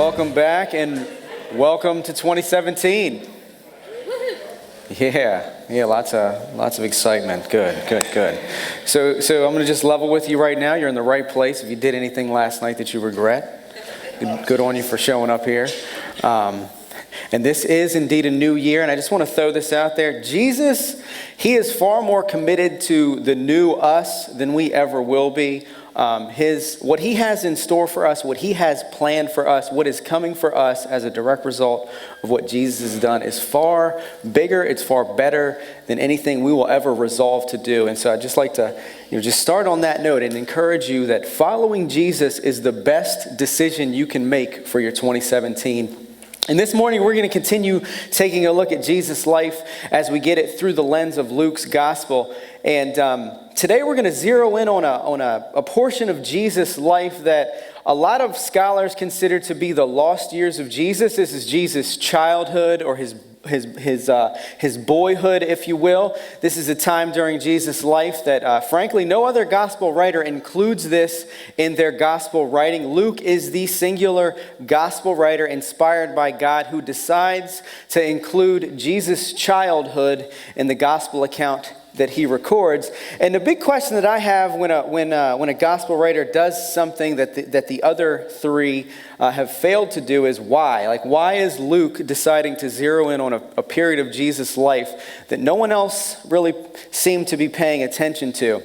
Welcome back and welcome to 2017. Yeah, lots of excitement. Good. So I'm going to just level with you right now. You're in the right place. If you did anything last night that you regret, good on you for showing up here. And this is indeed a new year, and I just want to throw this out there. Jesus, he is far more committed to the new us than we ever will be. What he has in store for us, what he has planned for us, what is coming for us as a direct result of what Jesus has done is far bigger, it's far better than anything we will ever resolve to do. And so I'd just like to just start on that note and encourage you that following Jesus is the best decision you can make for your 2017. And this morning, we're going to continue taking a look at Jesus' life as we get it through the lens of Luke's gospel. And today, we're going to zero in on a portion of Jesus' life that a lot of scholars consider to be the lost years of Jesus. This is Jesus' childhood or his boyhood, if you will. This is a time during Jesus' life that, frankly, no other gospel writer includes this in their gospel writing. Luke is the singular gospel writer inspired by God who decides to include Jesus' childhood in the gospel account that he records. And the big question that I have when a gospel writer does something that the other three have failed to do is why? Like, why is Luke deciding to zero in on a period of Jesus' life that no one else really seemed to be paying attention to?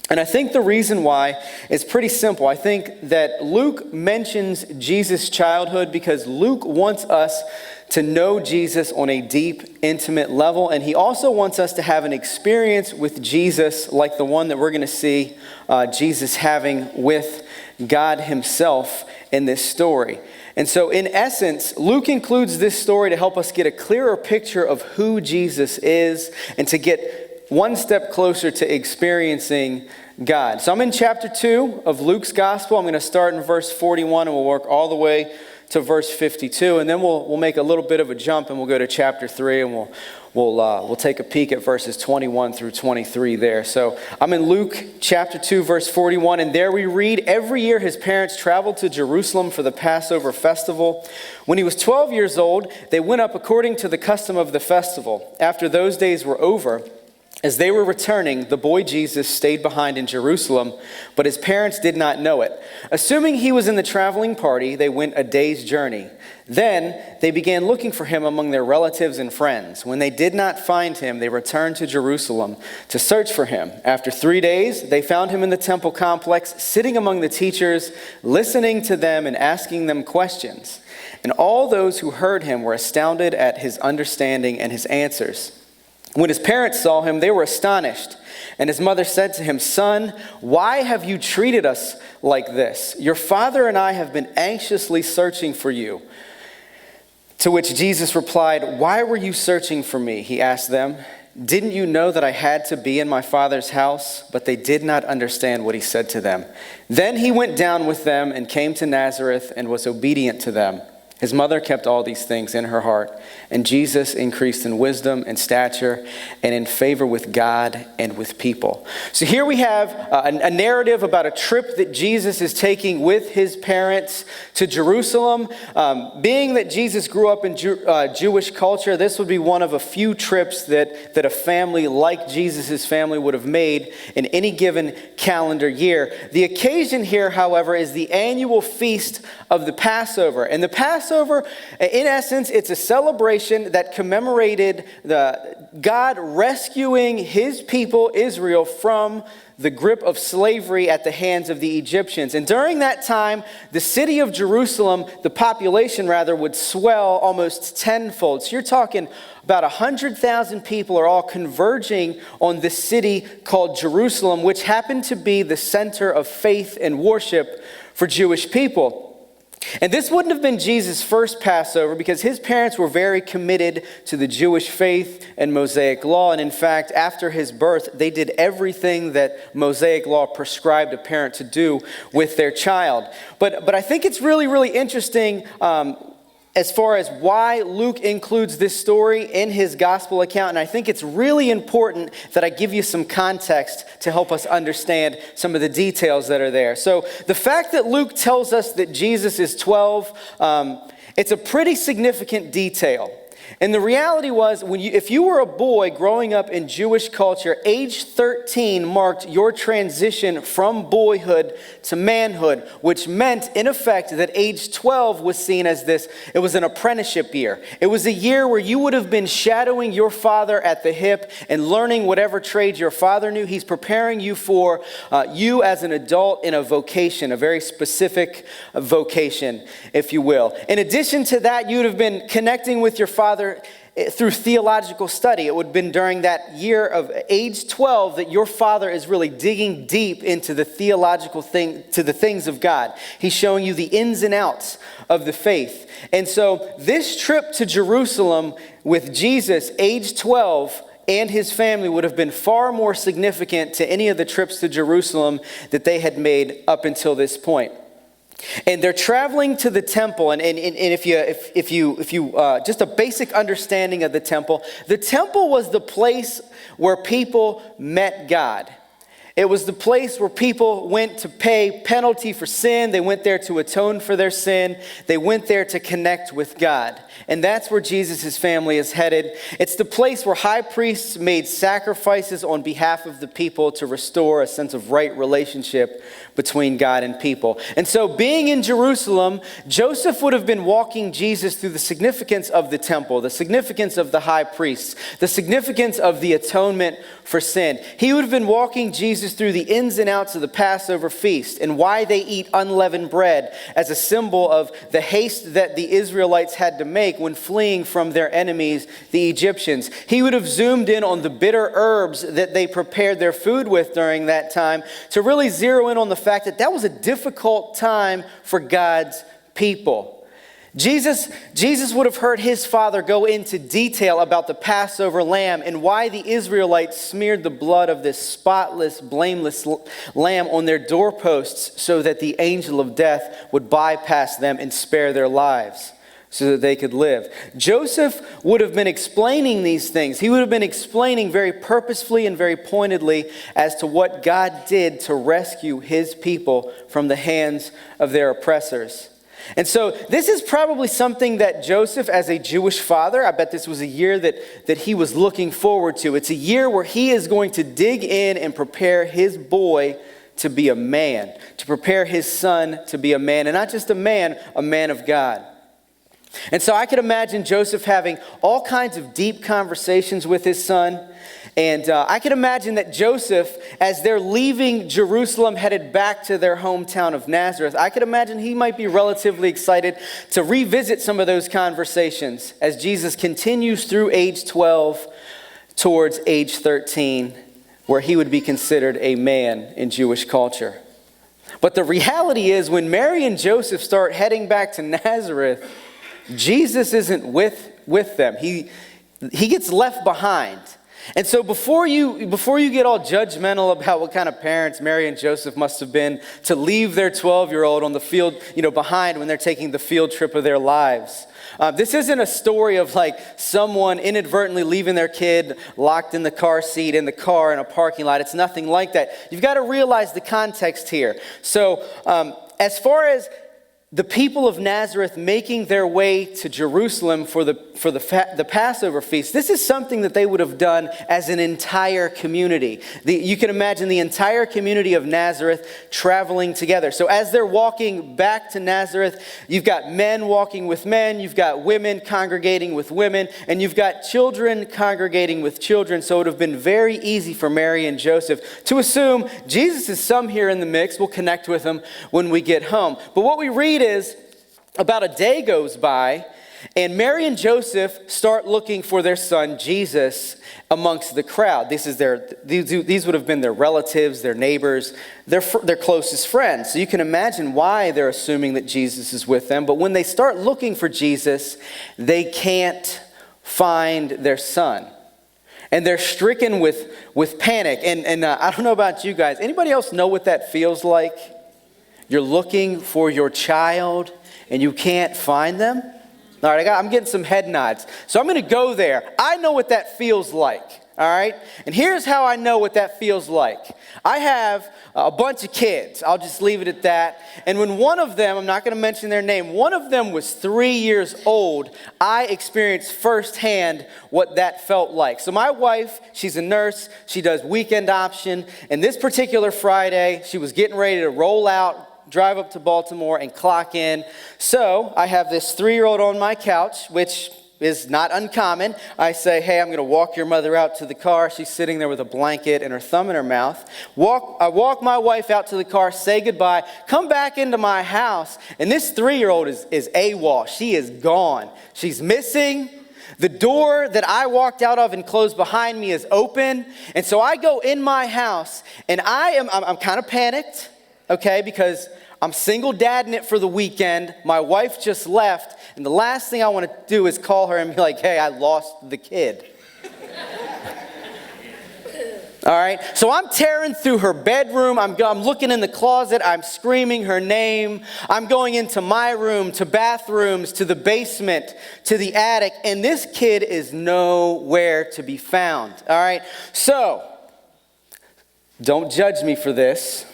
And I think the reason why is pretty simple. I think that Luke mentions Jesus' childhood because Luke wants us to know Jesus on a deep, intimate level. And he also wants us to have an experience with Jesus like the one that we're going to see Jesus having with God himself in this story. And so in essence, Luke includes this story to help us get a clearer picture of who Jesus is and to get one step closer to experiencing God. So I'm in chapter 2 of Luke's gospel. I'm going to start in verse 41 and we'll work all the way to verse 52, and then we'll make a little bit of a jump and we'll go to chapter 3 and we'll take a peek at verses 21 through 23 there. So I'm in Luke chapter 2 verse 41, and there we read, every year his parents traveled to Jerusalem for the Passover festival. When he was 12 years old, they went up according to the custom of the festival. After those days were over, as they were returning, the boy Jesus stayed behind in Jerusalem, but his parents did not know it. Assuming he was in the traveling party, they went a day's journey. Then they began looking for him among their relatives and friends. When they did not find him, they returned to Jerusalem to search for him. After 3 days, they found him in the temple complex, sitting among the teachers, listening to them and asking them questions. And all those who heard him were astounded at his understanding and his answers. When his parents saw him, they were astonished. And his mother said to him, "Son, why have you treated us like this? Your father and I have been anxiously searching for you." To which Jesus replied, "Why were you searching for me?" He asked them. "Didn't you know that I had to be in my father's house?" But they did not understand what he said to them. Then he went down with them and came to Nazareth and was obedient to them. His mother kept all these things in her heart, and Jesus increased in wisdom and stature and in favor with God and with people. So here we have a narrative about a trip that Jesus is taking with his parents to Jerusalem. Being that Jesus grew up in Jewish culture, this would be one of a few trips that a family like Jesus' family would have made in any given calendar year. The occasion here, however, is the annual feast of the Passover. And the Passover, in essence, it's a celebration that commemorated God rescuing his people, Israel, from the grip of slavery at the hands of the Egyptians. And during that time, the city of Jerusalem, the population rather, would swell almost tenfold. So you're talking about 100,000 people are all converging on this city called Jerusalem, which happened to be the center of faith and worship for Jewish people. And this wouldn't have been Jesus' first Passover because his parents were very committed to the Jewish faith and Mosaic law. And in fact, after his birth, they did everything that Mosaic law prescribed a parent to do with their child. But I think it's really, really interesting as far as why Luke includes this story in his gospel account, and I think it's really important that I give you some context to help us understand some of the details that are there. So the fact that Luke tells us that Jesus is 12, it's a pretty significant detail. And the reality was, if you were a boy growing up in Jewish culture, age 13 marked your transition from boyhood to manhood, which meant, in effect, that age 12 was seen as it was an apprenticeship year. It was a year where you would have been shadowing your father at the hip and learning whatever trade your father knew. He's preparing you for you as an adult in a vocation, a very specific vocation, if you will. In addition to that, you would have been connecting with your father through theological study. It would have been during that year of age 12 that your father is really digging deep into the theological to the things of God. He's showing you the ins and outs of the faith. And so this trip to Jerusalem with Jesus, age 12, and his family would have been far more significant to any of the trips to Jerusalem that they had made up until this point. And they're traveling to the temple, and if you just a basic understanding of the temple was the place where people met God. It was the place where people went to pay penalty for sin. They went there to atone for their sin. They went there to connect with God. And that's where Jesus' family is headed. It's the place where high priests made sacrifices on behalf of the people to restore a sense of right relationship between God and people. And so being in Jerusalem, Joseph would have been walking Jesus through the significance of the temple, the significance of the high priests, the significance of the atonement for sin. He would have been walking Jesus through the ins and outs of the Passover feast and why they eat unleavened bread as a symbol of the haste that the Israelites had to make when fleeing from their enemies, the Egyptians. He would have zoomed in on the bitter herbs that they prepared their food with during that time to really zero in on the fact that was a difficult time for God's people. Jesus would have heard his father go into detail about the Passover lamb and why the Israelites smeared the blood of this spotless, blameless lamb on their doorposts so that the angel of death would bypass them and spare their lives so that they could live. Joseph would have been explaining these things. He would have been explaining very purposefully and very pointedly as to what God did to rescue his people from the hands of their oppressors. And so this is probably something that Joseph, as a Jewish father, I bet this was a year that he was looking forward to. It's a year where he is going to dig in and prepare his boy to be a man, to prepare his son to be a man, and not just a man of God. And so I could imagine Joseph having all kinds of deep conversations with his son. And I could imagine that Joseph, as they're leaving Jerusalem, headed back to their hometown of Nazareth, I could imagine he might be relatively excited to revisit some of those conversations as Jesus continues through age 12 towards age 13, where he would be considered a man in Jewish culture. But the reality is, when Mary and Joseph start heading back to Nazareth, Jesus isn't with them. He gets left behind. And so before you get all judgmental about what kind of parents Mary and Joseph must have been to leave their 12-year-old on the field, behind when they're taking the field trip of their lives. This isn't a story of like someone inadvertently leaving their kid locked in the car seat in the car in a parking lot. It's nothing like that. You've got to realize the context here. So as far as the people of Nazareth making their way to Jerusalem for the Passover feast, this is something that they would have done as an entire community. You can imagine the entire community of Nazareth traveling together. So as they're walking back to Nazareth, you've got men walking with men, you've got women congregating with women, and you've got children congregating with children. So it would have been very easy for Mary and Joseph to assume Jesus is somewhere in the mix. We'll connect with him when we get home. But what we read is about a day goes by and Mary and Joseph start looking for their son Jesus amongst the crowd. These would have been their relatives, their neighbors, their closest friends. So you can imagine why they're assuming that Jesus is with them. But when they start looking for Jesus, they can't find their son. And they're stricken with panic. And I don't know about you guys. Anybody else know what that feels like? You're looking for your child and you can't find them? All right, I'm getting some head nods. So I'm going to go there. I know what that feels like. All right? And here's how I know what that feels like. I have a bunch of kids. I'll just leave it at that. And when one of them, I'm not going to mention their name, one of them was 3 years old, I experienced firsthand what that felt like. So my wife, she's a nurse. She does weekend option. And this particular Friday, she was getting ready to roll out, drive up to Baltimore, and clock in. So I have this 3-year-old on my couch, which is not uncommon. I say, hey, I'm going to walk your mother out to the car. She's sitting there with a blanket and her thumb in her mouth. I walk my wife out to the car, say goodbye, come back into my house, and this 3-year-old is AWOL. She is gone. She's missing. The door that I walked out of and closed behind me is open, and so I go in my house, and I'm kind of panicked, okay, because I'm single dadding it for the weekend. My wife just left. And the last thing I want to do is call her and be like, hey, I lost the kid. All right. So I'm tearing through her bedroom. I'm looking in the closet. I'm screaming her name. I'm going into my room, to bathrooms, to the basement, to the attic. And this kid is nowhere to be found. All right. So don't judge me for this.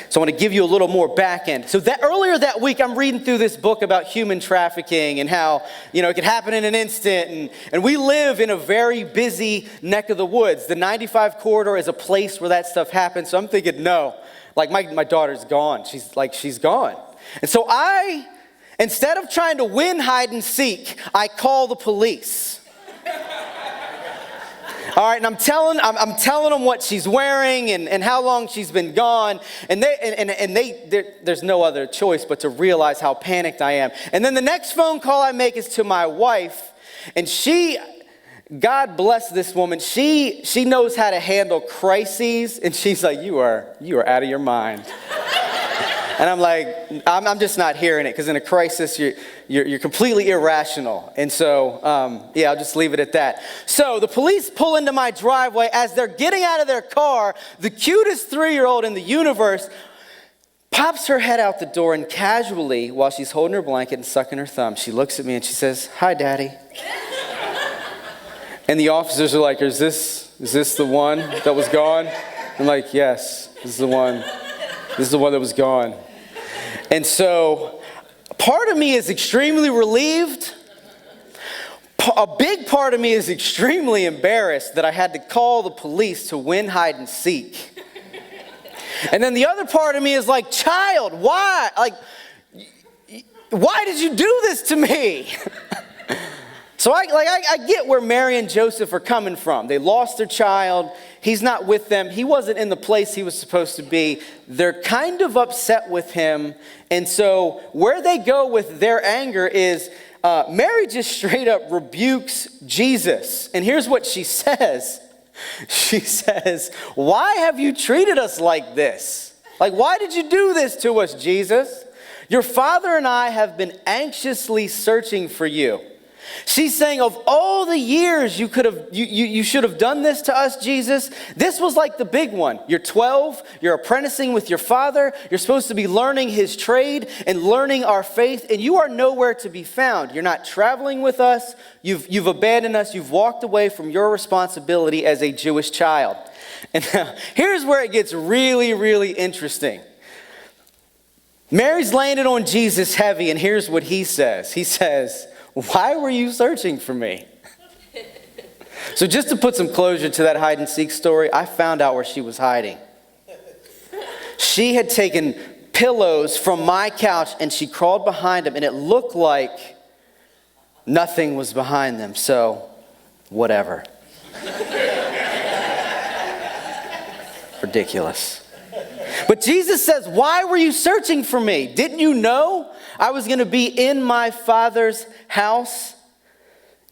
So I want to give you a little more back end. So earlier that week, I'm reading through this book about human trafficking and how, it could happen in an instant. And we live in a very busy neck of the woods. The 95 corridor is a place where that stuff happens. So I'm thinking, no, like my daughter's gone. She's gone. And so instead of trying to win hide and seek, I call the police. All right, and I'm telling them what she's wearing and how long she's been gone, and there's no other choice but to realize how panicked I am. And then the next phone call I make is to my wife, and God bless this woman, she knows how to handle crises, and she's like, you are out of your mind. And I'm like, I'm just not hearing it, because in a crisis, you're completely irrational. And so, I'll just leave it at that. So the police pull into my driveway. As they're getting out of their car, the cutest 3-year-old in the universe pops her head out the door, and casually, while she's holding her blanket and sucking her thumb, she looks at me and she says, hi, Daddy. And the officers are like, is this the one that was gone? I'm like, yes, this is the one. This is the one that was gone. And so part of me is extremely relieved. A big part of me is extremely embarrassed that I had to call the police to win hide and seek. And then the other part of me is like, child, why? Like, why did you do this to me? So I get where Mary and Joseph are coming from. They lost their child. He's not with them. He wasn't in the place he was supposed to be. They're kind of upset with him. And so where they go with their anger is Mary just straight up rebukes Jesus. And here's what she says. She says, why have you treated us like this? Like, why did you do this to us, Jesus? Your father and I have been anxiously searching for you. She's saying, of all the years you should have done this to us, Jesus, this was like the big one. You're 12, you're apprenticing with your father, you're supposed to be learning his trade and learning our faith, and you are nowhere to be found. You're not traveling with us, you've abandoned us, you've walked away from your responsibility as a Jewish child. And now, here's where it gets really, really interesting. Mary's laying it on Jesus heavy, and here's what he says. He says, why were you searching for me? So just to put some closure to that hide and seek story, I found out where she was hiding. She had taken pillows from my couch and she crawled behind them, and it looked like nothing was behind them. So, whatever. Ridiculous. But Jesus says, why were you searching for me? Didn't you know I was going to be in my Father's house?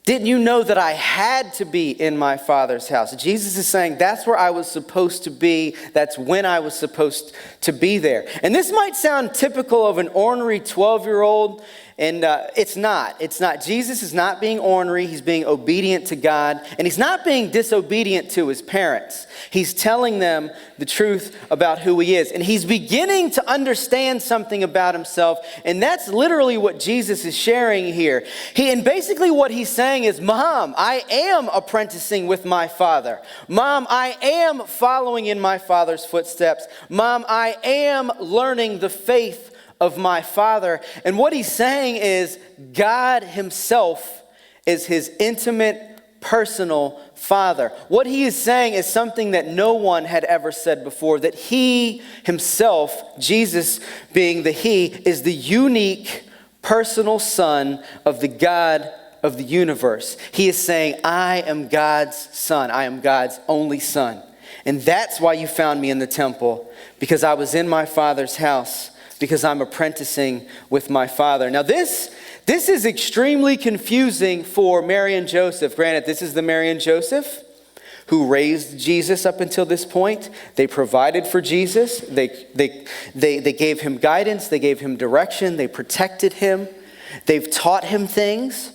Didn't you know that I had to be in my Father's house? Jesus is saying that's where I was supposed to be. That's when I was supposed to be there. And this might sound typical of an ornery 12-year-old. And it's not. It's not. Jesus is not being ornery. He's being obedient to God. And he's not being disobedient to his parents. He's telling them the truth about who he is. And he's beginning to understand something about himself. And that's literally what Jesus is sharing here. And basically what he's saying is, Mom, I am apprenticing with my Father. Mom, I am following in my Father's footsteps. Mom, I am learning the faith of my Father. And what he's saying is God himself is his intimate, personal Father. What he is saying is something that no one had ever said before, that he himself, Jesus being the he, is the unique, personal Son of the God of the universe. He is saying, I am God's Son. I am God's only Son. And that's why you found me in the temple, because I was in my Father's house, because I'm apprenticing with my Father. Now this is extremely confusing for Mary and Joseph. Granted, this is the Mary and Joseph who raised Jesus up until this point. They provided for Jesus. They gave him guidance. They gave him direction. They protected him. They've taught him things.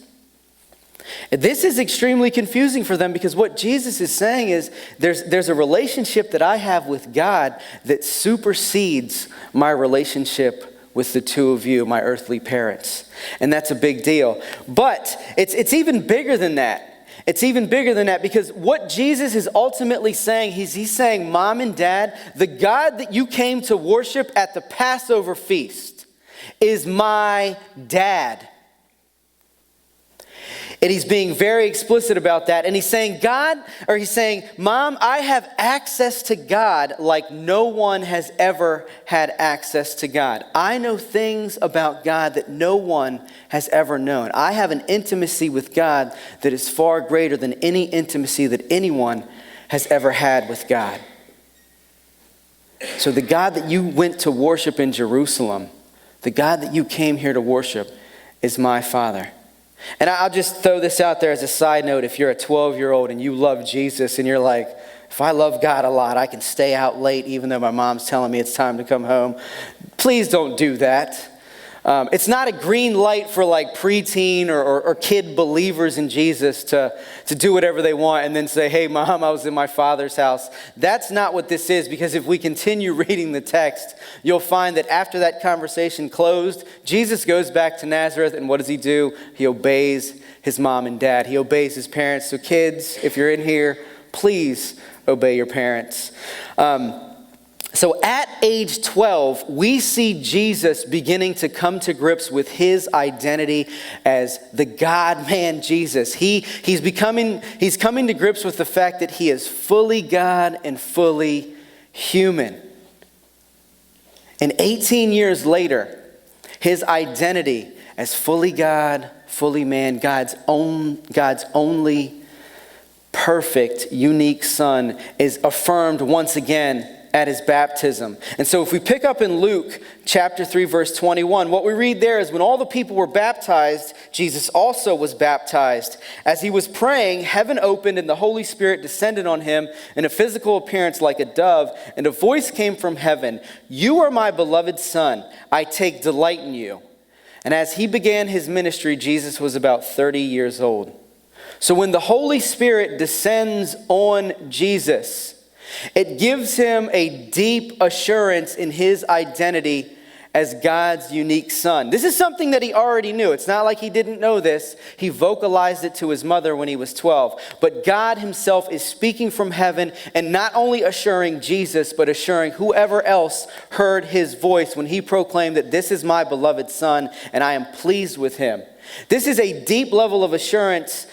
This is extremely confusing for them, because what Jesus is saying is there's a relationship that I have with God that supersedes my relationship with the two of you, my earthly parents. And that's a big deal. But it's even bigger than that. It's even bigger than that, because what Jesus is ultimately saying, he's saying, Mom and Dad, the God that you came to worship at the Passover feast is my dad. And he's being very explicit about that. And he's saying, Mom, I have access to God like no one has ever had access to God. I know things about God that no one has ever known. I have an intimacy with God that is far greater than any intimacy that anyone has ever had with God. So the God that you went to worship in Jerusalem, the God that you came here to worship, is my Father. And I'll just throw this out there as a side note. If you're a 12-year-old and you love Jesus and you're like, if I love God a lot, I can stay out late even though my mom's telling me it's time to come home. Please don't do that. It's not a green light for like preteen or kid believers in Jesus to do whatever they want and then say, hey, Mom, I was in my Father's house. That's not what this is, because if we continue reading the text, you'll find that after that conversation closed, Jesus goes back to Nazareth, and what does he do? He obeys his mom and dad. He obeys his parents. So kids, if you're in here, please obey your parents. So at age 12, we see Jesus beginning to come to grips with his identity as the God-man Jesus. He's coming to grips with the fact that he is fully God and fully human. And 18 years later, his identity as fully God, fully man, God's only perfect, unique Son is affirmed once again at his baptism. And so if we pick up in Luke chapter 3, verse 21, what we read there is when all the people were baptized, Jesus also was baptized. As he was praying, heaven opened and the Holy Spirit descended on him in a physical appearance like a dove, and a voice came from heaven, "You are my beloved Son. I take delight in you." And as he began his ministry, Jesus was about 30 years old. So when the Holy Spirit descends on Jesus, it gives him a deep assurance in his identity as God's unique Son. This is something that he already knew. It's not like he didn't know this. He vocalized it to his mother when he was 12. But God himself is speaking from heaven and not only assuring Jesus, but assuring whoever else heard his voice when he proclaimed that this is my beloved Son and I am pleased with him. This is a deep level of assurance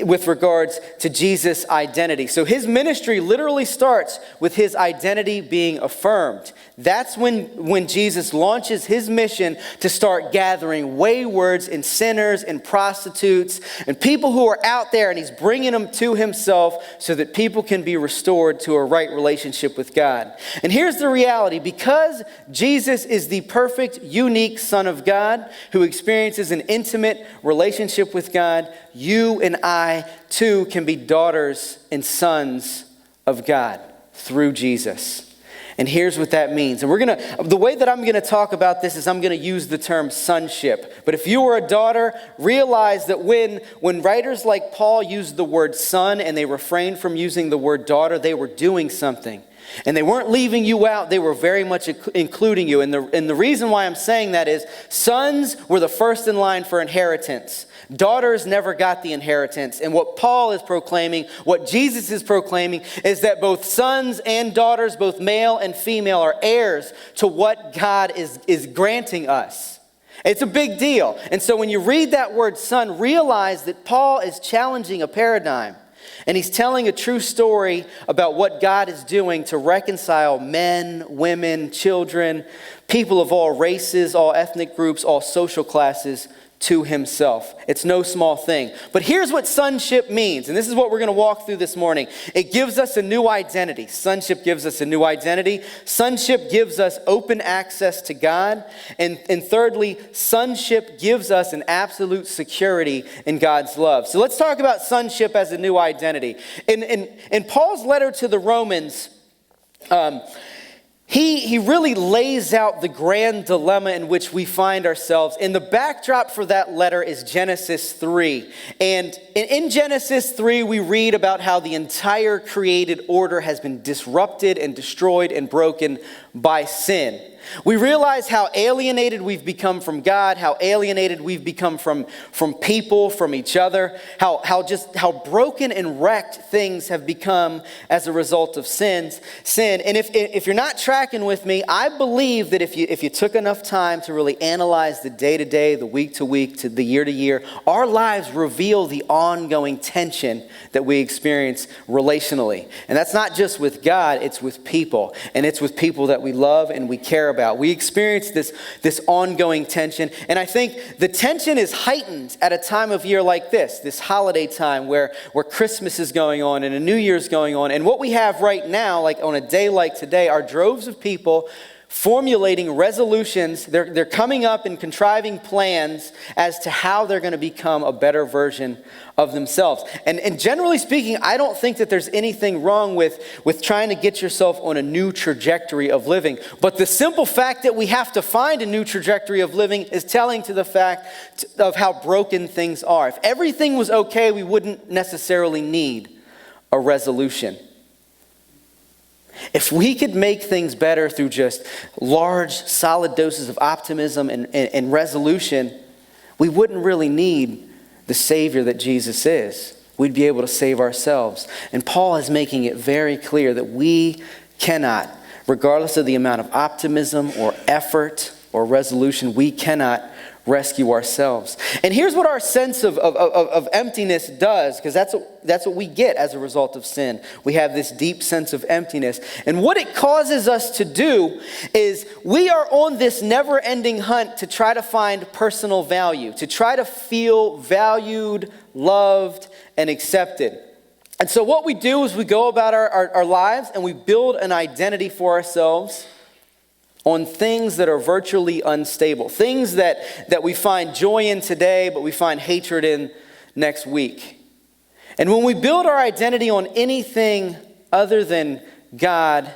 with regards to Jesus' identity. So his ministry literally starts with his identity being affirmed. That's when Jesus launches his mission to start gathering waywards and sinners and prostitutes and people who are out there, and he's bringing them to himself so that people can be restored to a right relationship with God. And here's the reality: because Jesus is the perfect, unique Son of God who experiences an intimate relationship with God, you and I too can be daughters and sons of God through Jesus. And here's what that means. And the way that I'm going to talk about this is I'm going to use the term sonship. But if you were a daughter, realize that when writers like Paul used the word son and they refrained from using the word daughter, they were doing something. And they weren't leaving you out, they were very much including you. And the reason why I'm saying that is sons were the first in line for inheritance. Daughters never got the inheritance. And what Paul is proclaiming, what Jesus is proclaiming, is that both sons and daughters, both male and female, are heirs to what God is granting us. It's a big deal. And so when you read that word son, realize that Paul is challenging a paradigm. And he's telling a true story about what God is doing to reconcile men, women, children, people of all races, all ethnic groups, all social classes to himself. It's no small thing. But here's what sonship means, and this is what we're going to walk through this morning. It gives us a new identity. Sonship gives us a new identity. Sonship gives us open access to God. And thirdly, sonship gives us an absolute security in God's love. So let's talk about sonship as a new identity. In Paul's letter to the Romans, He really lays out the grand dilemma in which we find ourselves. And the backdrop for that letter is Genesis 3. And in Genesis 3, we read about how the entire created order has been disrupted and destroyed and broken by sin. We realize how alienated we've become from God, how alienated we've become from people, from each other, how broken and wrecked things have become as a result of sin. And if you're not tracking with me, I believe that if you took enough time to really analyze the day-to-day, the week-to-week, to the year-to-year, our lives reveal the ongoing tension that we experience relationally. And that's not just with God, it's with people. And it's with people that we love and we care about. We experience this ongoing tension. And I think the tension is heightened at a time of year like this holiday time where Christmas is going on and a New Year's going on. And what we have right now, like on a day like today, are droves of people formulating resolutions. They're coming up and contriving plans as to how they're going to become a better version of themselves. And generally speaking, I don't think that there's anything wrong with trying to get yourself on a new trajectory of living. But the simple fact that we have to find a new trajectory of living is telling to the fact of how broken things are. If everything was okay, we wouldn't necessarily need a resolution. If we could make things better through just large, solid doses of optimism and resolution, we wouldn't really need the Savior that Jesus is. We'd be able to save ourselves. And Paul is making it very clear that we cannot, regardless of the amount of optimism or effort or resolution, we cannot rescue ourselves. And here's what our sense of emptiness does, because that's what we get as a result of sin. We have this deep sense of emptiness. And what it causes us to do is we are on this never-ending hunt to try to find personal value, to try to feel valued, loved, and accepted. And so what we do is we go about our lives and we build an identity for ourselves on things that are virtually unstable, things that we find joy in today, but we find hatred in next week. And when we build our identity on anything other than God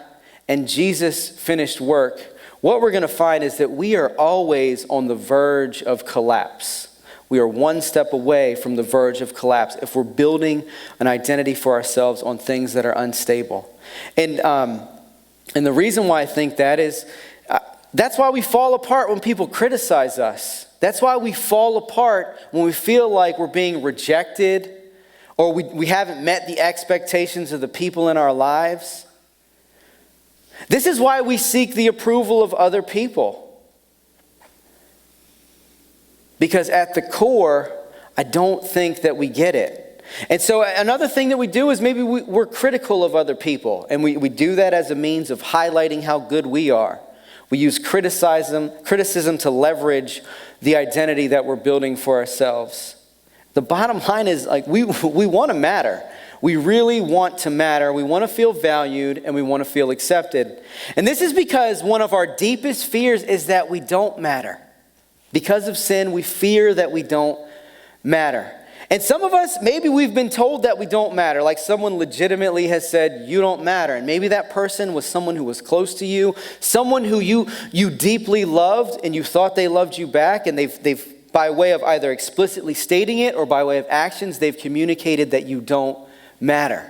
and Jesus' finished work, what we're going to find is that we are always on the verge of collapse. We are one step away from the verge of collapse if we're building an identity for ourselves on things that are unstable. And the reason why I think that is, that's why we fall apart when people criticize us. That's why we fall apart when we feel like we're being rejected or we haven't met the expectations of the people in our lives. This is why we seek the approval of other people. Because at the core, I don't think that we get it. And so another thing that we do is maybe we're critical of other people. And we do that as a means of highlighting how good we are. We use criticism to leverage the identity that we're building for ourselves. The bottom line is, like, we want to matter. We really want to matter. We want to feel valued and we want to feel accepted. And this is because one of our deepest fears is that we don't matter. Because of sin, we fear that we don't matter. And some of us, maybe we've been told that we don't matter, like someone legitimately has said, you don't matter. And maybe that person was someone who was close to you, someone who you deeply loved and you thought they loved you back, and they've by way of either explicitly stating it or by way of actions, they've communicated that you don't matter.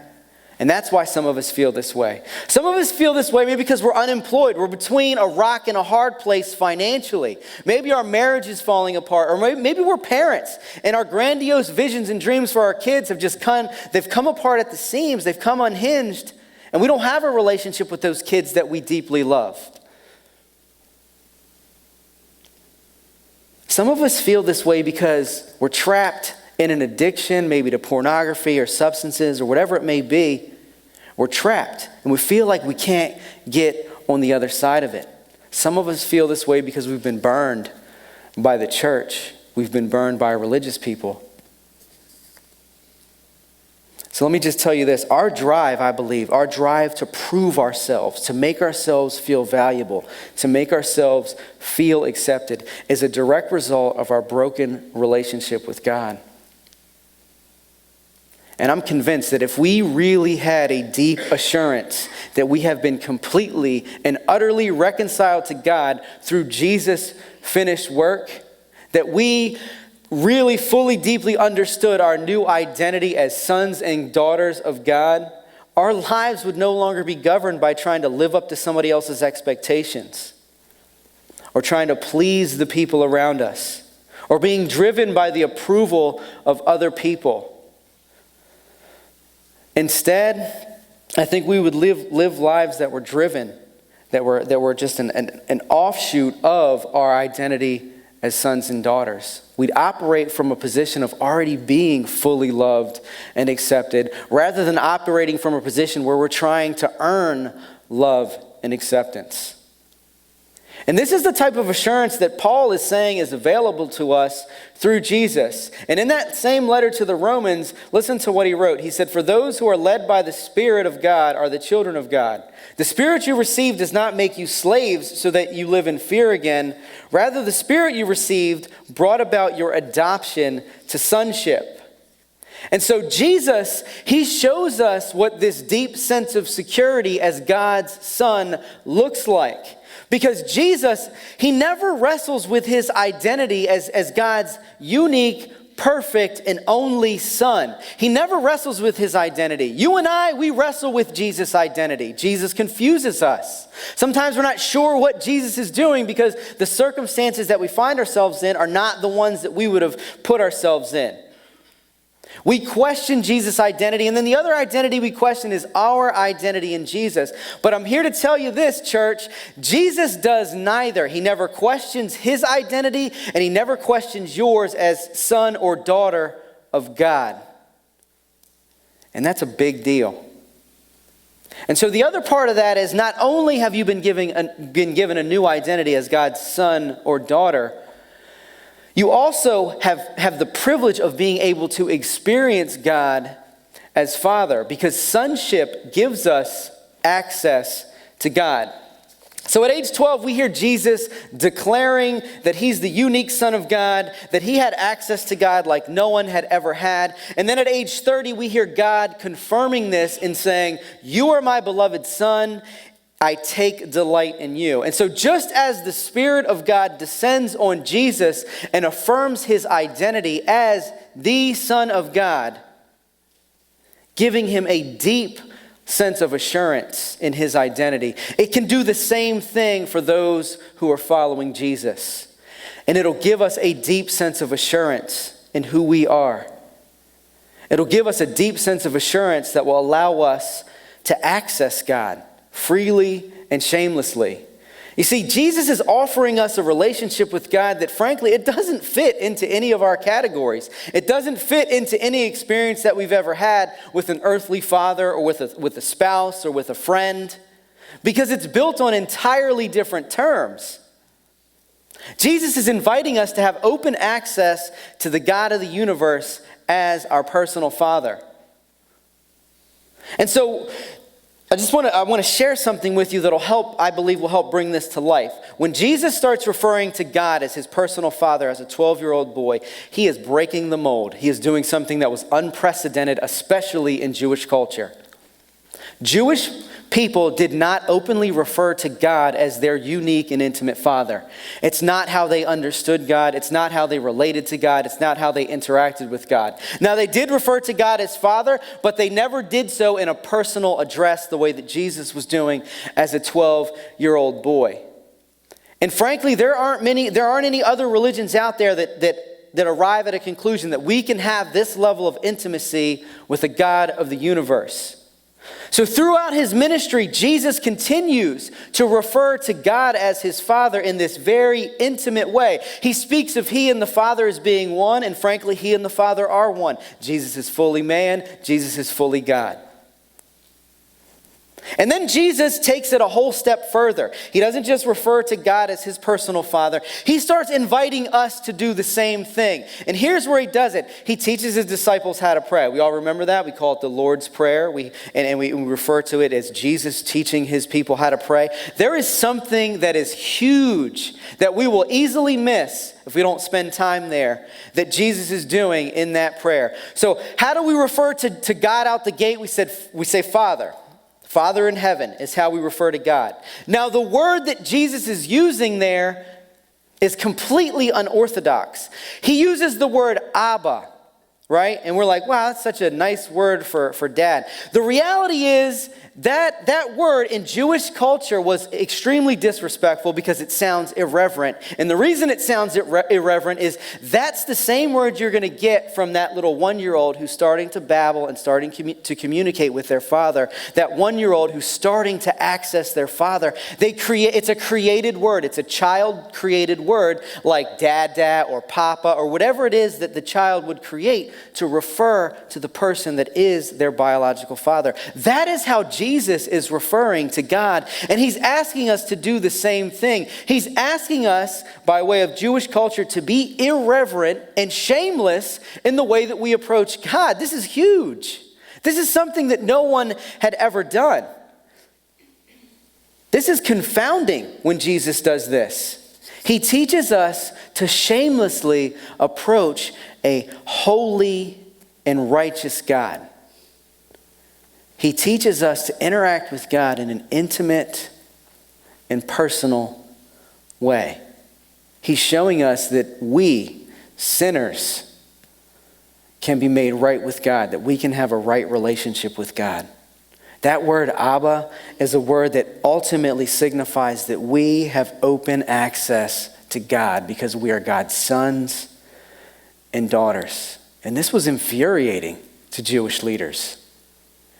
And that's why some of us feel this way. Some of us feel this way maybe because we're unemployed. We're between a rock and a hard place financially. Maybe our marriage is falling apart. Or maybe we're parents and our grandiose visions and dreams for our kids they've come apart at the seams. They've come unhinged. And we don't have a relationship with those kids that we deeply love. Some of us feel this way because we're trapped in an addiction, maybe to pornography or substances or whatever it may be. We're trapped and we feel like we can't get on the other side of it. Some of us feel this way because we've been burned by the church. We've been burned by religious people. So let me just tell you this. Our drive, I believe, our drive to prove ourselves, to make ourselves feel valuable, to make ourselves feel accepted, is a direct result of our broken relationship with God. And I'm convinced that if we really had a deep assurance that we have been completely and utterly reconciled to God through Jesus' finished work, that we really fully, deeply understood our new identity as sons and daughters of God, our lives would no longer be governed by trying to live up to somebody else's expectations or trying to please the people around us or being driven by the approval of other people. Instead, I think we would live lives that were driven, that were just an offshoot of our identity as sons and daughters. We'd operate from a position of already being fully loved and accepted, rather than operating from a position where we're trying to earn love and acceptance. And this is the type of assurance that Paul is saying is available to us through Jesus. And in that same letter to the Romans, listen to what he wrote. He said, "For those who are led by the Spirit of God are the children of God. The Spirit you received does not make you slaves so that you live in fear again. Rather, the Spirit you received brought about your adoption to sonship." And so Jesus, he shows us what this deep sense of security as God's son looks like. Because Jesus, he never wrestles with his identity as God's unique, perfect, and only son. He never wrestles with his identity. You and I, we wrestle with Jesus' identity. Jesus confuses us. Sometimes we're not sure what Jesus is doing because the circumstances that we find ourselves in are not the ones that we would have put ourselves in. We question Jesus' identity, and then the other identity we question is our identity in Jesus. But I'm here to tell you this, church, Jesus does neither. He never questions his identity, and he never questions yours as son or daughter of God. And that's a big deal. And so the other part of that is not only have you been given a new identity as God's son or daughter, you also have the privilege of being able to experience God as Father, because sonship gives us access to God. So at age 12, we hear Jesus declaring that he's the unique Son of God, that he had access to God like no one had ever had. And then at age 30, we hear God confirming this in saying, "You are my beloved Son. I take delight in you." And so just as the Spirit of God descends on Jesus and affirms his identity as the Son of God, giving him a deep sense of assurance in his identity, it can do the same thing for those who are following Jesus. And it'll give us a deep sense of assurance in who we are. It'll give us a deep sense of assurance that will allow us to access God freely and shamelessly. You see, Jesus is offering us a relationship with God that, frankly, it doesn't fit into any of our categories. It doesn't fit into any experience that we've ever had with an earthly father or with a spouse or with a friend, because it's built on entirely different terms. Jesus is inviting us to have open access to the God of the universe as our personal Father. And so I want to share something with you that'll help, I believe will help bring this to life. When Jesus starts referring to God as his personal father as a 12-year-old boy, he is breaking the mold. He is doing something that was unprecedented, especially in Jewish culture. Jewish people did not openly refer to God as their unique and intimate father. It's not how they understood God. It's not how they related to God. It's not how they interacted with God. Now, they did refer to God as Father, but they never did so in a personal address the way that Jesus was doing as a 12-year-old boy. And frankly, there aren't any other religions out there that arrive at a conclusion that we can have this level of intimacy with the God of the universe. So throughout his ministry, Jesus continues to refer to God as his Father in this very intimate way. He speaks of he and the Father as being one, and frankly, he and the Father are one. Jesus is fully man, Jesus is fully God. And then Jesus takes it a whole step further. He doesn't just refer to God as his personal father. He starts inviting us to do the same thing. And here's where he does it. He teaches his disciples how to pray. We all remember that. We call it the Lord's Prayer. We refer to it as Jesus teaching his people how to pray. There is something that is huge that we will easily miss if we don't spend time there that Jesus is doing in that prayer. So how do we refer to God out the gate? We say Father. Father in heaven is how we refer to God. Now, the word that Jesus is using there is completely unorthodox. He uses the word Abba, right? And we're like, wow, that's such a nice word for dad. The reality is that word in Jewish culture was extremely disrespectful because it sounds irreverent. And the reason it sounds irreverent is that's the same word you're going to get from that little 1-year-old who's starting to babble and starting to communicate with their father. That 1-year-old who's starting to access their father. It's a created word. It's a child-created word like dada or papa or whatever it is that the child would create to refer to the person that is their biological father. That is how Jesus is referring to God, and he's asking us to do the same thing. He's asking us, by way of Jewish culture, to be irreverent and shameless in the way that we approach God. This is huge. This is something that no one had ever done. This is confounding when Jesus does this. He teaches us to shamelessly approach a holy and righteous God. He teaches us to interact with God in an intimate and personal way. He's showing us that we, sinners, can be made right with God, that we can have a right relationship with God. That word Abba is a word that ultimately signifies that we have open access to God because we are God's sons and daughters. And this was infuriating to Jewish leaders.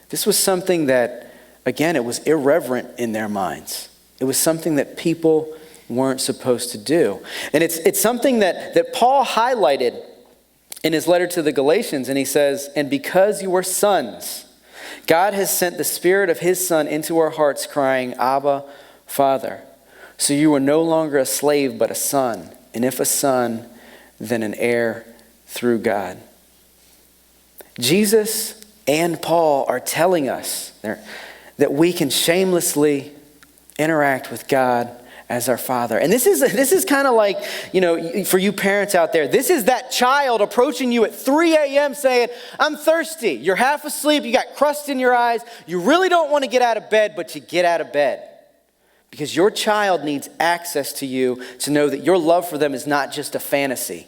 This was something that, again, it was irreverent in their minds. It was something that people weren't supposed to do. And it's something that Paul highlighted in his letter to the Galatians, and he says, "And because you are sons, God has sent the Spirit of his Son into our hearts, crying, Abba, Father. So you are no longer a slave, but a son. And if a son, then an heir through God." Jesus and Paul are telling us that we can shamelessly interact with God as our Father. And this is kind of like, for you parents out there, this is that child approaching you at 3 a.m. saying, "I'm thirsty." You're half asleep, you got crust in your eyes, you really don't want to get out of bed, but you get out of bed. Because your child needs access to you to know that your love for them is not just a fantasy.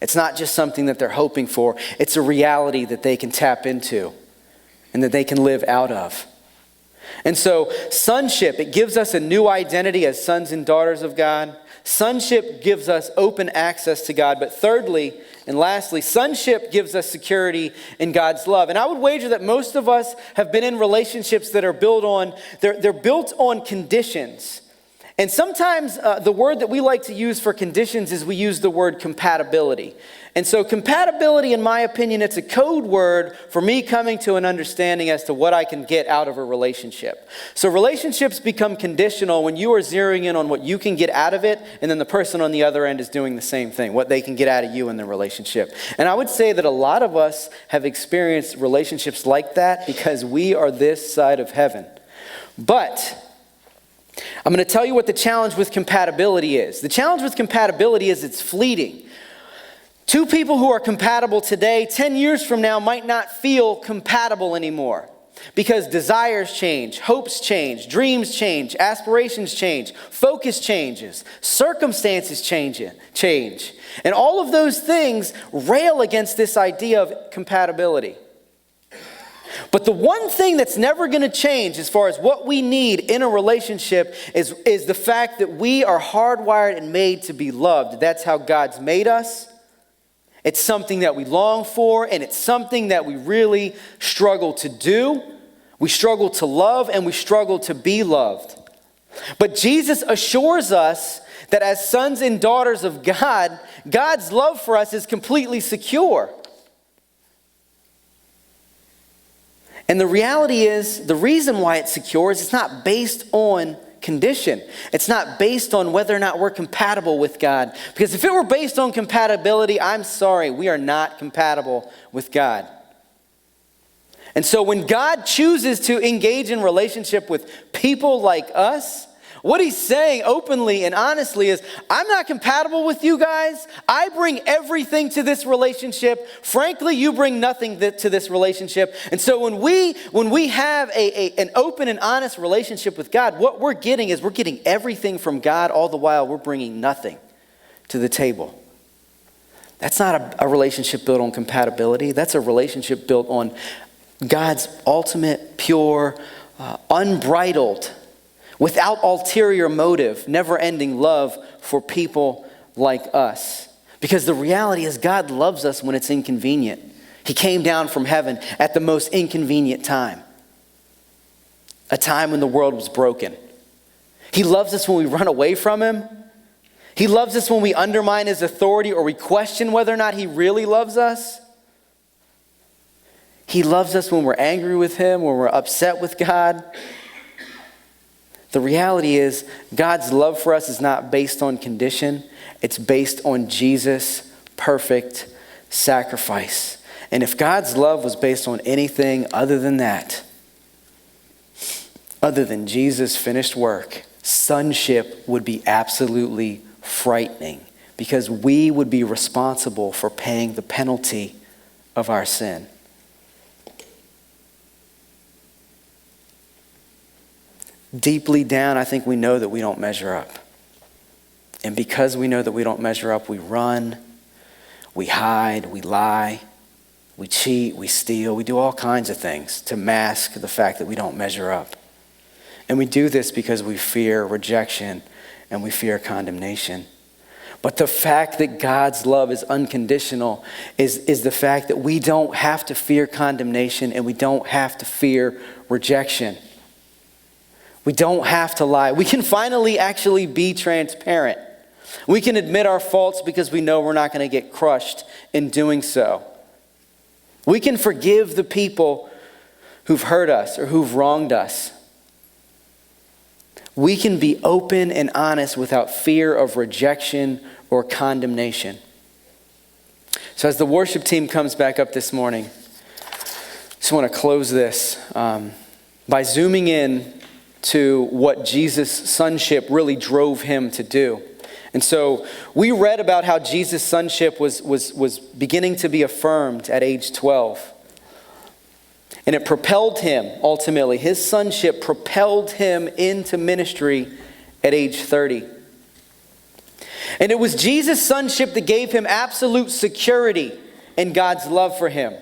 It's not just something that they're hoping for. It's a reality that they can tap into and that they can live out of. And so sonship, it gives us a new identity as sons and daughters of God. Sonship gives us open access to God. But thirdly and lastly, sonship gives us security in God's love. And I would wager that most of us have been in relationships that are built on conditions. And sometimes the word that we like to use for conditions is we use the word compatibility. And so compatibility, in my opinion, it's a code word for me coming to an understanding as to what I can get out of a relationship. So relationships become conditional when you are zeroing in on what you can get out of it, and then the person on the other end is doing the same thing, what they can get out of you in the relationship. And I would say that a lot of us have experienced relationships like that because we are this side of heaven. But I'm going to tell you what the challenge with compatibility is. The challenge with compatibility is it's fleeting. Two people who are compatible today, 10 years from now, might not feel compatible anymore because desires change, hopes change, dreams change, aspirations change, focus changes, circumstances change. And all of those things rail against this idea of compatibility. But the one thing that's never going to change as far as what we need in a relationship is the fact that we are hardwired and made to be loved. That's how God's made us. It's something that we long for, and it's something that we really struggle to do. We struggle to love, and we struggle to be loved. But Jesus assures us that as sons and daughters of God, God's love for us is completely secure. And the reality is, the reason why it's secure is it's not based on condition. It's not based on whether or not we're compatible with God. Because if it were based on compatibility, I'm sorry, we are not compatible with God. And so when God chooses to engage in relationship with people like us, what he's saying openly and honestly is, I'm not compatible with you guys. I bring everything to this relationship. Frankly, you bring nothing to this relationship. And so when we have an open and honest relationship with God, what we're getting is we're getting everything from God, all the while we're bringing nothing to the table. That's not a relationship built on compatibility. That's a relationship built on God's ultimate, pure, unbridled, without ulterior motive, never-ending love for people like us. Because the reality is God loves us when it's inconvenient. He came down from heaven at the most inconvenient time. A time when the world was broken. He loves us when we run away from him. He loves us when we undermine his authority or we question whether or not he really loves us. He loves us when we're angry with him, when we're upset with God. The reality is, God's love for us is not based on condition. It's based on Jesus' perfect sacrifice. And if God's love was based on anything other than that, other than Jesus' finished work, sonship would be absolutely frightening because we would be responsible for paying the penalty of our sin. Deeply down, I think we know that we don't measure up. And because we know that we don't measure up, we run, we hide, we lie, we cheat, we steal, we do all kinds of things to mask the fact that we don't measure up. And we do this because we fear rejection and we fear condemnation. But the fact that God's love is unconditional is the fact that we don't have to fear condemnation and we don't have to fear rejection. We don't have to lie. We can finally actually be transparent. We can admit our faults because we know we're not going to get crushed in doing so. We can forgive the people who've hurt us or who've wronged us. We can be open and honest without fear of rejection or condemnation. So as the worship team comes back up this morning, I just want to close this by zooming in to what Jesus' sonship really drove him to do. And so we read about how Jesus' sonship was beginning to be affirmed at age 12. And it propelled him, ultimately, his sonship propelled him into ministry at age 30. And it was Jesus' sonship that gave him absolute security in God's love for him.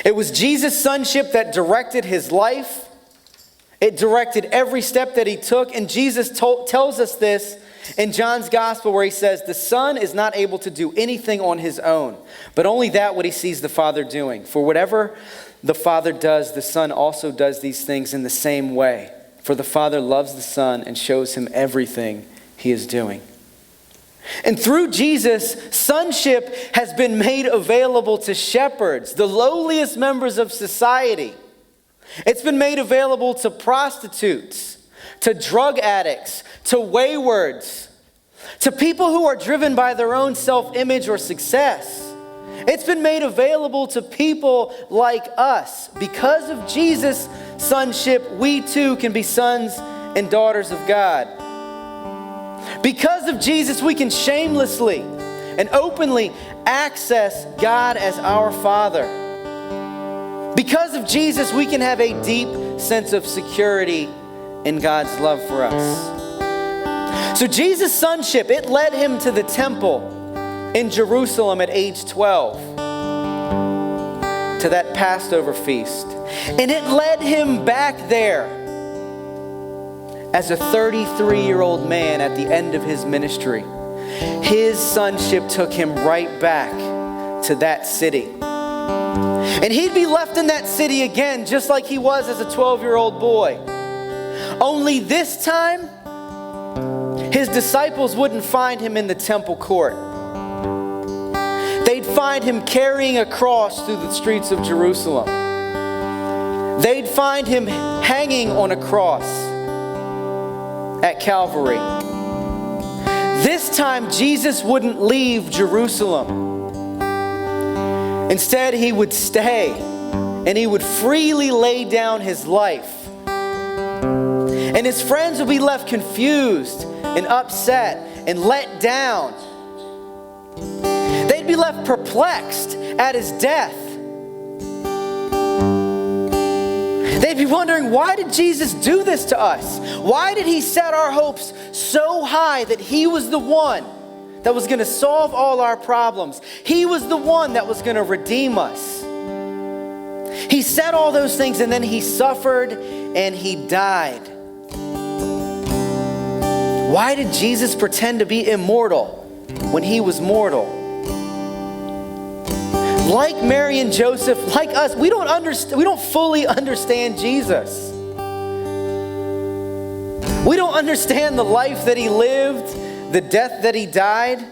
It was Jesus' sonship that directed his life. It directed every step that he took. And Jesus tells us this in John's gospel where he says, the Son is not able to do anything on his own, but only that what he sees the Father doing. For whatever the Father does, the Son also does these things in the same way. For the Father loves the Son and shows him everything he is doing. And through Jesus, sonship has been made available to shepherds, the lowliest members of society. It's been made available to prostitutes, to drug addicts, to waywards, to people who are driven by their own self-image or success. It's been made available to people like us. Because of Jesus' sonship, we too can be sons and daughters of God. Because of Jesus, we can shamelessly and openly access God as our Father. Because of Jesus, we can have a deep sense of security in God's love for us. So Jesus' sonship, it led him to the temple in Jerusalem at age 12, to that Passover feast. And it led him back there as a 33-year-old man at the end of his ministry. His sonship took him right back to that city. And he'd be left in that city again, just like he was as a 12-year-old boy. Only this time, his disciples wouldn't find him in the temple court. They'd find him carrying a cross through the streets of Jerusalem. They'd find him hanging on a cross at Calvary. This time, Jesus wouldn't leave Jerusalem. Instead, he would stay and he would freely lay down his life. And his friends would be left confused and upset and let down. They'd be left perplexed at his death. They'd be wondering, why did Jesus do this to us? Why did he set our hopes so high that he was the one that was going to solve all our problems? He was the one that was going to redeem us. He said all those things, and then he suffered and he died. Why did Jesus pretend to be immortal when he was mortal? Like Mary and Joseph, like us, we don't fully understand Jesus. We don't understand the life that he lived, the death that he died.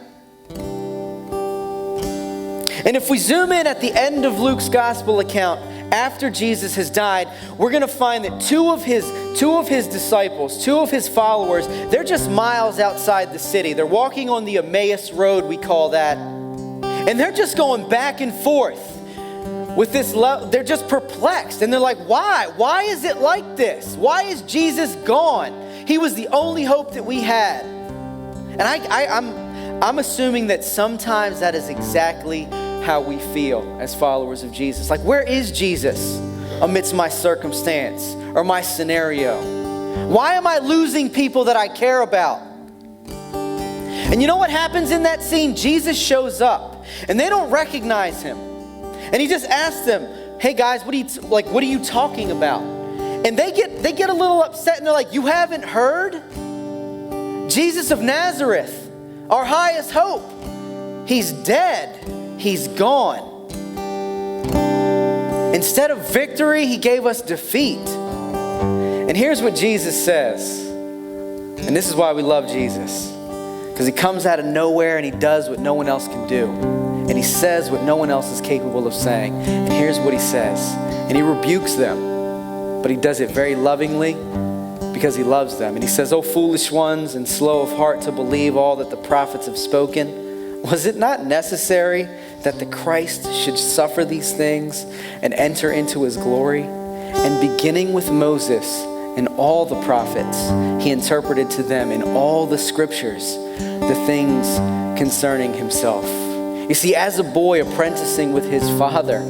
And if we zoom in at the end of Luke's gospel account, after Jesus has died, we're going to find that two of his disciples, two of his followers, they're just miles outside the city. They're walking on the Emmaus road, we call that. And they're just going back and forth with this love. They're just perplexed. And they're like, why? Why is it like this? Why is Jesus gone? He was the only hope that we had. And I'm assuming that sometimes that is exactly how we feel as followers of Jesus. Like, where is Jesus amidst my circumstance or my scenario? Why am I losing people that I care about? And you know what happens in that scene? Jesus shows up. And they don't recognize him. And he just asks them, hey guys, what are you talking about? And they get a little upset and they're like, you haven't heard? Jesus of Nazareth, our highest hope. He's dead. He's gone. Instead of victory, he gave us defeat. And here's what Jesus says. And this is why we love Jesus. Because he comes out of nowhere and he does what no one else can do. And he says what no one else is capable of saying. And here's what he says. And he rebukes them. But he does it very lovingly because he loves them. And he says, "O foolish ones and slow of heart to believe all that the prophets have spoken. Was it not necessary that the Christ should suffer these things and enter into his glory? And beginning with Moses and all the prophets, he interpreted to them in all the scriptures the things concerning himself." You see, as a boy apprenticing with his father,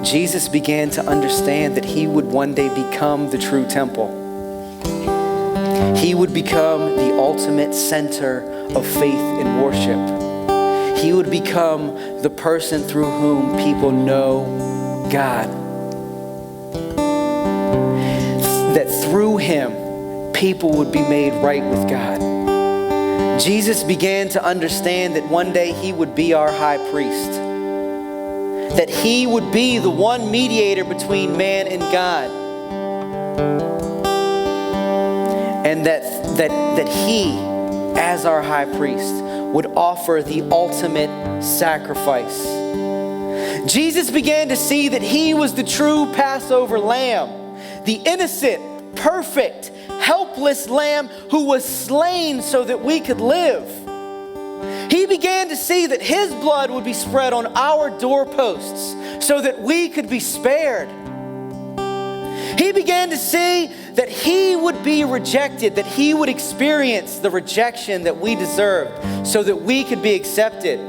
Jesus began to understand that he would one day become the true temple. He would become the ultimate center of faith and worship. He would become the person through whom people know God. That through him, people would be made right with God. Jesus began to understand that one day he would be our high priest. That he would be the one mediator between man and God. And that he, as our high priest, would offer the ultimate sacrifice. Jesus began to see that he was the true Passover lamb, the innocent, perfect, helpless lamb who was slain so that we could live. He began to see that his blood would be spread on our doorposts so that we could be spared. He began to see that he would be rejected, that he would experience the rejection that we deserved so that we could be accepted.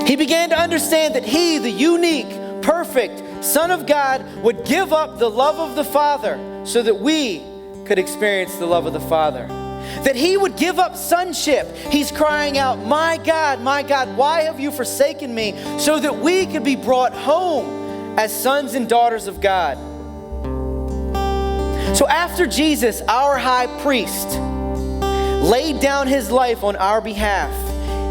He began to understand that he, the unique, perfect Son of God, would give up the love of the Father so that we could experience the love of the Father. That he would give up sonship. He's crying out, my God, why have you forsaken me? So that we could be brought home as sons and daughters of God. So after Jesus, our high priest, laid down his life on our behalf,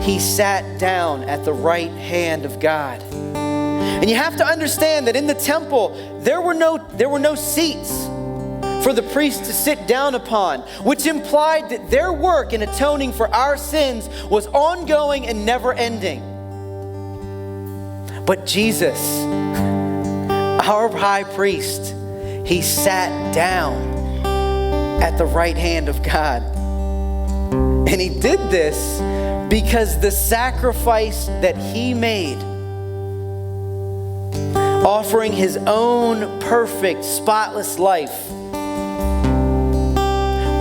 he sat down at the right hand of God. And you have to understand that in the temple, there were no seats for the priests to sit down upon, which implied that their work in atoning for our sins was ongoing and never ending. But Jesus, our high priest, he sat down at the right hand of God. And he did this because the sacrifice that he made, offering his own perfect, spotless life,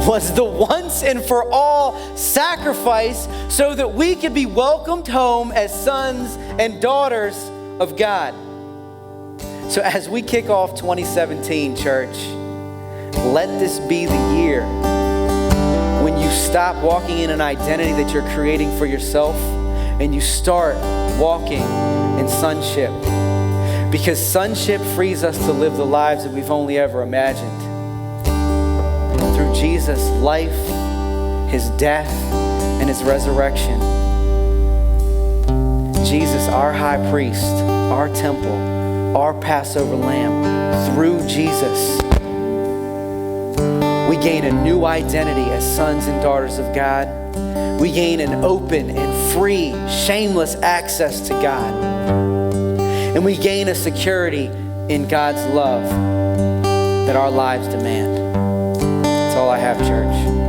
was the once and for all sacrifice so that we could be welcomed home as sons and daughters of God. So as we kick off 2017, church, let this be the year when you stop walking in an identity that you're creating for yourself and you start walking in sonship. Because sonship frees us to live the lives that we've only ever imagined. Through Jesus' life, his death, and his resurrection. Jesus, our high priest, our temple, our Passover lamb, through Jesus, we gain a new identity as sons and daughters of God. We gain an open and free, shameless access to God. And we gain a security in God's love that our lives demand. That's all I have, church.